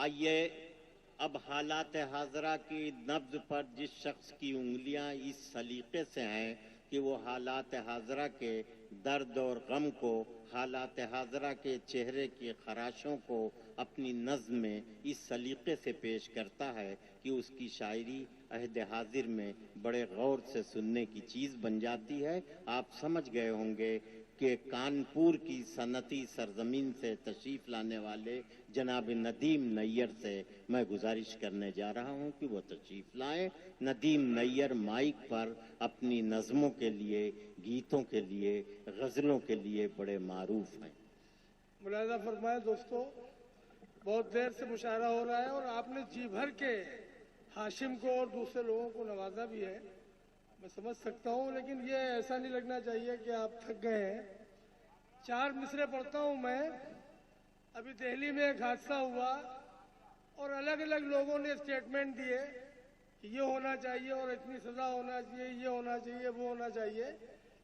آئیے اب حالات حاضرہ کی نبض پر جس شخص کی انگلیاں اس سلیقے سے ہیں کہ وہ حالات حاضرہ کے درد اور غم کو، حالات حاضرہ کے چہرے کی خراشوں کو اپنی نظم میں اس سلیقے سے پیش کرتا ہے کہ اس کی شاعری عہد حاضر میں بڑے غور سے سننے کی چیز بن جاتی ہے۔ آپ سمجھ گئے ہوں گے کہ کانپور کی صنعتی سرزمین سے تشریف لانے والے جناب ندیم نیر سے میں گزارش کرنے جا رہا ہوں کہ وہ تشریف لائیں۔ ندیم نیر مائک پر اپنی نظموں کے لیے، گیتوں کے لیے، غزلوں کے لیے بڑے معروف ہیں۔ ملاحظہ فرمائے دوستو، بہت دیر سے مشاعرہ ہو رہا ہے اور آپ نے جی بھر کے ہاشم کو اور دوسرے لوگوں کو نوازا بھی ہے، میں سمجھ سکتا ہوں، لیکن یہ ایسا نہیں لگنا چاہیے کہ آپ تھک گئے ہیں۔ 4 مصرے پڑھتا ہوں میں۔ ابھی دہلی میں ایک حادثہ ہوا اور الگ الگ لوگوں نے اسٹیٹمنٹ دیے کہ یہ ہونا چاہیے اور اتنی سزا ہونا چاہیے، یہ ہونا چاہیے، وہ ہونا چاہیے،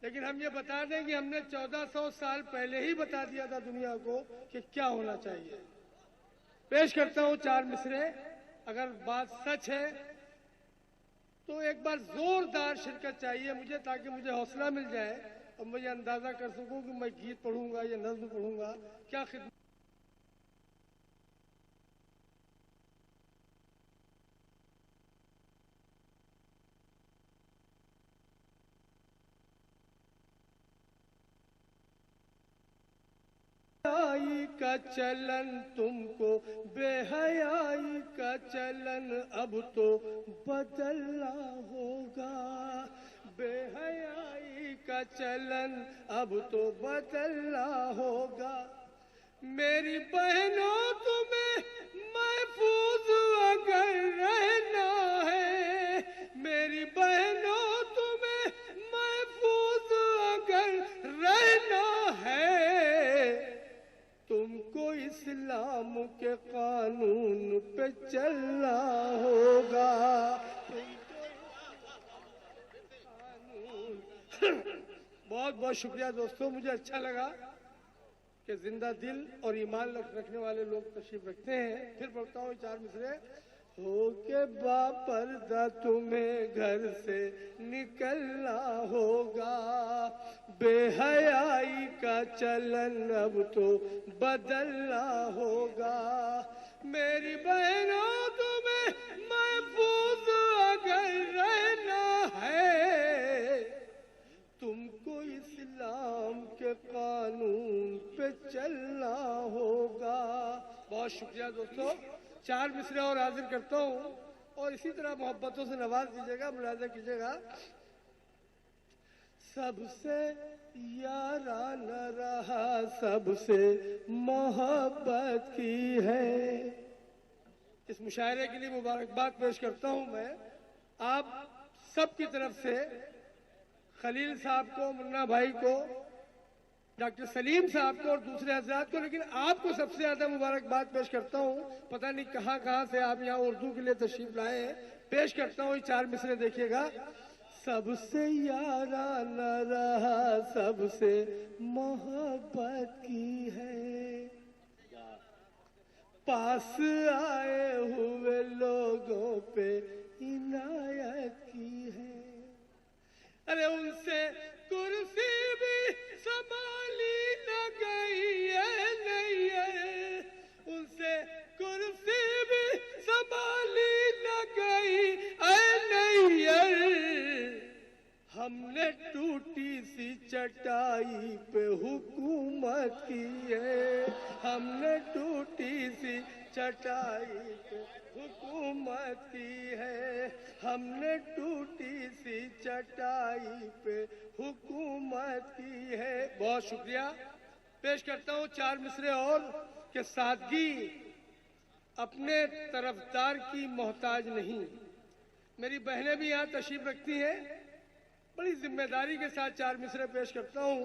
لیکن ہم یہ بتا دیں کہ ہم نے 1400 سال پہلے ہی بتا دیا تھا دنیا کو کہ کیا ہونا چاہیے۔ پیش کرتا ہوں 4 مصرے، اگر بات سچ ہے تو ایک بار زوردار شرکت چاہیے مجھے، تاکہ مجھے حوصلہ مل جائے اور میں یہ اندازہ کر سکوں کہ میں گیت پڑھوں گا یا نظم پڑھوں گا، کیا خدمت۔ کا چلن تم کو بے حیائی کا چلن اب تو بدلنا ہوگا، بے حیائی کا چلن اب تو بدلنا ہوگا۔ میری بہنوں تمہیں محفوظ اگر رہنا ہے، میری بہنوں تمہیں محفوظ اگر رہنا ہے، تم کو اسلام کے قانون پہ چلنا ہوگا۔ بہت بہت شکریہ دوستوں، مجھے اچھا لگا کہ زندہ دل اور ایمان رکھنے والے لوگ تشریف رکھتے ہیں۔ پھر پڑھتا ہوں 4 مصرے۔ ہو کے با پردہ تمہیں گھر سے نکلنا ہوگا، بے حیائی کا چلن اب تو بدلنا ہوگا۔ میری بہنوں تمہیں محفوظ اگر رہنا ہے، تم کو اسلام کے قانون پہ چلنا ہوگا۔ بہت شکریہ دوستو، 4 مصرے اور حاضر کرتا ہوں اور اسی طرح محبتوں سے نواز دیجیے گا، ملاحظہ کیجیے گا۔ سب سے یارانہ رہا سب سے محبت کی ہے۔ اس مشاعرے کے لیے مبارکباد پیش کرتا ہوں میں آپ سب کی طرف سے، خلیل صاحب کو، منا بھائی کو، ڈاکٹر سلیم صاحب کو اور دوسرے حضرات کو، لیکن آپ کو سب سے زیادہ مبارکباد پیش کرتا ہوں۔ پتہ نہیں کہاں کہاں سے آپ یہاں اردو کے لیے تشریف لائے ہیں۔ پیش کرتا ہوں 4 مصرے، دیکھیے گا۔ سب سے یارانہ رہا سب سے محبت کی ہے، پاس آئے ہوئے لوگوں پہ عنایت کی ہے۔ ارے ان سے کرسی بھی سنبھالی نہ گئی ہے، نہیں ہے، ان سے کرسی بھی سنبھالی نہ گئی ہے، نہیں ہے۔ ہم نے ٹوٹی سی چٹائی پہ حکومت کی ہے، ہم نے ٹوٹی سی چٹائی پہ حکومت کی ہے، ہم نے ٹوٹی سی چٹائی پہ حکومت کی ہے۔ بہت شکریہ۔ پیش کرتا ہوں 4 مصرے اور کہ سادگی اپنے طرفدار کی محتاج نہیں۔ میری بہنیں بھی یہاں تشریف رکھتی ہیں، بڑی ذمہ داری کے ساتھ 4 مصرے پیش کرتا ہوں۔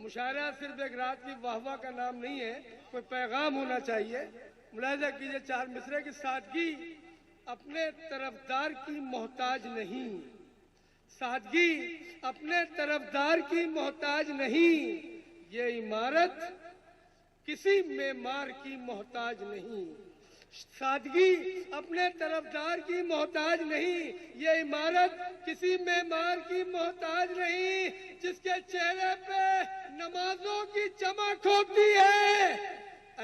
مشاعرہ صرف ایک رات کی واہ واہ کا نام نہیں ہے، کوئی پیغام ہونا چاہیے۔ ملاحظہ کیجئے 4 مصرے کی سادگی اپنے طرفدار کی محتاج نہیں، سادگی اپنے طرفدار کی محتاج نہیں، یہ عمارت کسی معمار کی محتاج نہیں، سادگی اپنے طرفدار کی محتاج نہیں، یہ عمارت کسی معمار کی محتاج نہیں، جس کے چہرے پہ نمازوں کی چمک ہوتی ہے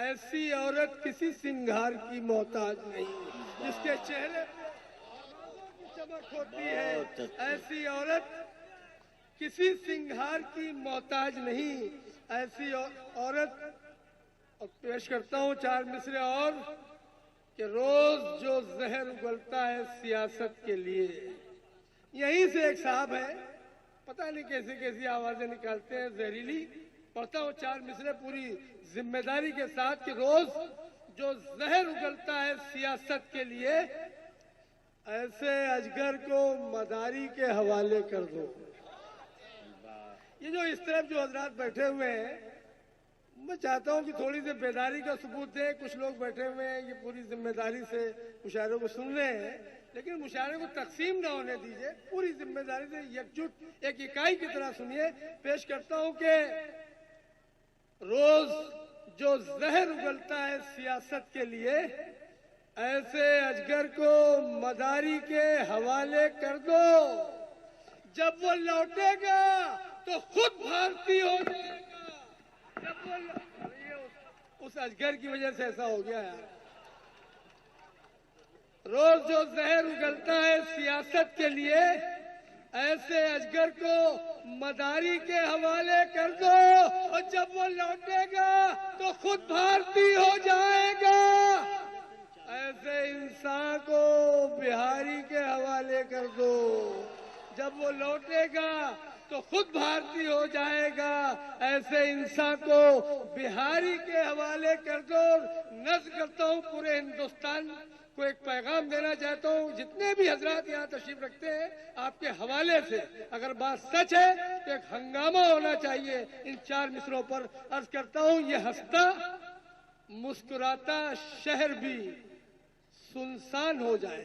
ایسی عورت کسی سنگھار کی محتاج نہیں، جس کے چہرے پہ نمازوں کی چمک ہوتی ہے ایسی عورت کسی سنگھار کی محتاج نہیں، ایسی عورت. اور پیش کرتا ہوں 4 مصرے اور کہ روز جو زہر اگلتا ہے سیاست کے لیے. یہیں سے ایک صاحب ہے، پتہ نہیں کیسی کیسی آوازیں نکالتے ہیں زہریلی. پڑھتا ہوں 4 مصرے پوری ذمہ داری کے ساتھ کہ روز جو زہر اگلتا ہے سیاست کے لیے ایسے اجگر کو مداری کے حوالے کر دو. یہ جو اس طرف جو حضرات بیٹھے ہوئے ہیں، میں چاہتا ہوں کہ تھوڑی سی بیداری کا ثبوت دیں. کچھ لوگ بیٹھے ہوئے ہیں، یہ پوری ذمہ داری سے مشاعروں کو سن رہے ہیں، لیکن مشاعرے کو تقسیم نہ ہونے دیجیے، پوری ذمہ داری سے یکجٹ ایک اکائی کی طرح سنیے. پیش کرتا ہوں کہ روز جو زہر اگلتا ہے سیاست کے لیے ایسے اجگر کو مداری کے حوالے کر دو. جب وہ لوٹے گا تو خود بھارتی ہو جائے گا. جب وہ اس اجگر کی وجہ سے ایسا ہو گیا ہے. روز جو زہر اگلتا ہے سیاست کے لیے ایسے اجگر کو مداری کے حوالے کر دو، اور جب وہ لوٹے گا تو خود بھارتی ہو جائے گا. ایسے انسان کو بہاری کے حوالے کر دو. جب وہ لوٹے گا تو خود بھارتی ہو جائے گا. ایسے انسان کو بہاری کے حوالے کر دو. نظر کرتا ہوں پورے ہندوستان کو ایک پیغام دینا چاہتا ہوں. جتنے بھی حضرات یہاں تشریف رکھتے ہیں آپ کے حوالے سے اگر بات سچ ہے تو ایک ہنگامہ ہونا چاہیے ان 4 مصروں پر. عرض کرتا ہوں یہ ہنستا مسکراتا شہر بھی سنسان ہو جائے.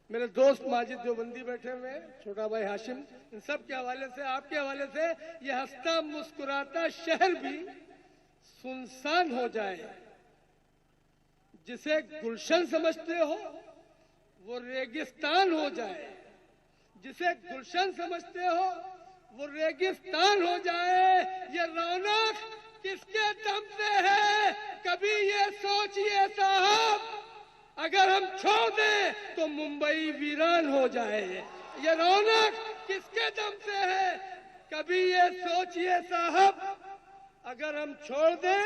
میرے دوست ماجد دیوبندی بیٹھے ہوئے ہیں، چھوٹا بھائی ہاشم، ان سب کے حوالے سے، آپ کے حوالے سے یہ ہنستا مسکراتا شہر بھی سنسان ہو جائے. جسے گلشن سمجھتے ہو وہ ریگستان ہو جائے. جسے گلشن سمجھتے ہو وہ ریگستان ہو جائے. یہ رونق کس کے دم سے ہے کبھی یہ سوچئے صاحب. اگر ہم چھوڑ دیں تو ممبئی ویران ہو جائے. یہ رونق کس کے دم سے ہے کبھی یہ سوچئے صاحب. اگر ہم چھوڑ دیں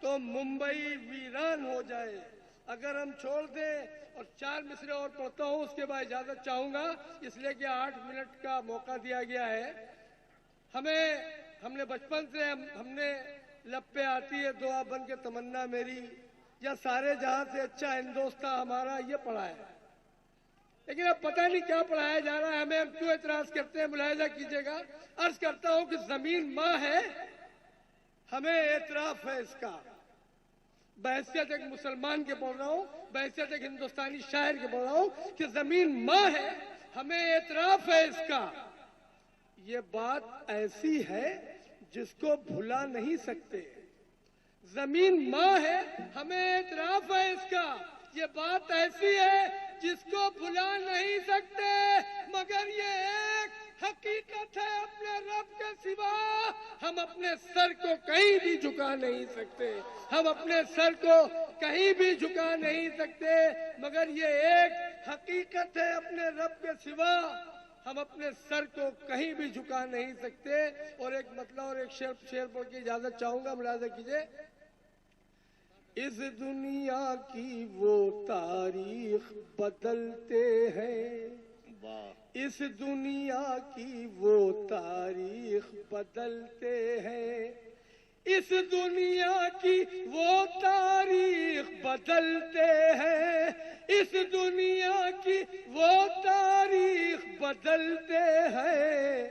تو ممبئی ویران ہو جائے. اگر ہم چھوڑ دیں. اور 4 مصرے اور پڑھتا ہوں، اس کے بعد اجازت چاہوں گا اس لیے کہ 8 منٹ کا موقع دیا گیا ہے. ہم نے بچپن سے ہم نے لب پہ آتی ہے دعا بن کے تمنا میری، یا سارے جہاں سے اچھا ہندوستان ہمارا، یہ پڑھا ہے. لیکن اب پتہ نہیں کیا پڑھایا جا رہا ہے ہمیں. ہم کیوں اعتراض کرتے ہیں ملاحظہ کیجئے گا. عرض کرتا ہوں کہ زمین ماں ہے، ہمیں اعتراف ہے اس کا. بحیثیت ایک مسلمان کے بول رہا ہوں، بحیثیت ایک ہندوستانی شاعر کے بول رہا ہوں کہ زمین ماں ہے، ہمیں اعتراف ہے اس کا. یہ بات ایسی ہے جس کو بھلا نہیں سکتے. زمین ماں ہے، ہمیں اعتراف ہے اس کا. یہ بات ایسی ہے جس کو بھلا نہیں سکتے، مگر یہ ایک حقیقت ہے اپنے رب کے سوا ہم اپنے سر کو کہیں بھی جھکا نہیں سکتے. ہم اپنے سر کو کہیں بھی جھکا نہیں سکتے، مگر یہ ایک حقیقت ہے اپنے رب کے سوا ہم اپنے سر کو کہیں بھی جھکا نہیں سکتے. اور ایک مطلب اور ایک شعر پڑھ کے اجازت چاہوں گا، ملاحظہ کیجئے. اس دنیا کی وہ تاریخ بدلتے ہیں، اس دنیا کی وہ تاریخ بدلتے ہیں، اس دنیا کی وہ تاریخ بدلتے ہیں، اس دنیا کی وہ تاریخ بدلتے ہیں.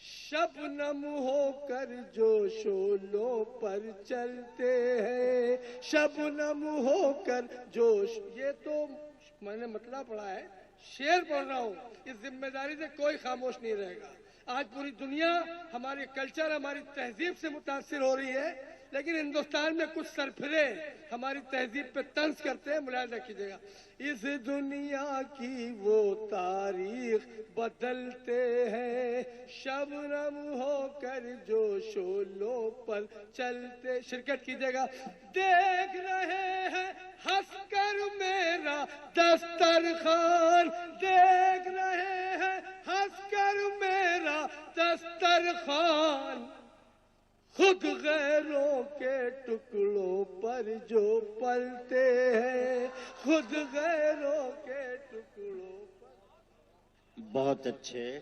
شبنم ہو کر جو شعلوں پر چلتے ہیں، شبنم ہو کر یہ تو میں نے مطلب پڑھا ہے، شعر پڑھ رہا ہوں. اس ذمہ داری سے کوئی خاموش نہیں رہے گا. آج پوری دنیا ہمارے کلچر، ہماری تہذیب سے متاثر ہو رہی ہے. لیکن ہندوستان میں کچھ سرفرے ہماری تہذیب پہ طنز کرتے ہیں، ملاحظہ کیجیے گا۔ اس دنیا کی وہ تاریخ بدلتے ہیں، شبنم ہو کر جو شولوں پر چلتے، شرکت کیجیے گا۔ دیکھ رہے ہیں ہنس کر میرا دسترخوان، دیکھ رہے ہیں ہنس کر میرا دسترخوان، خود غیروں کے ٹکڑوں پر جو پلتے ہیں، خود غیروں کے ٹکڑوں پر۔ بہت اچھے۔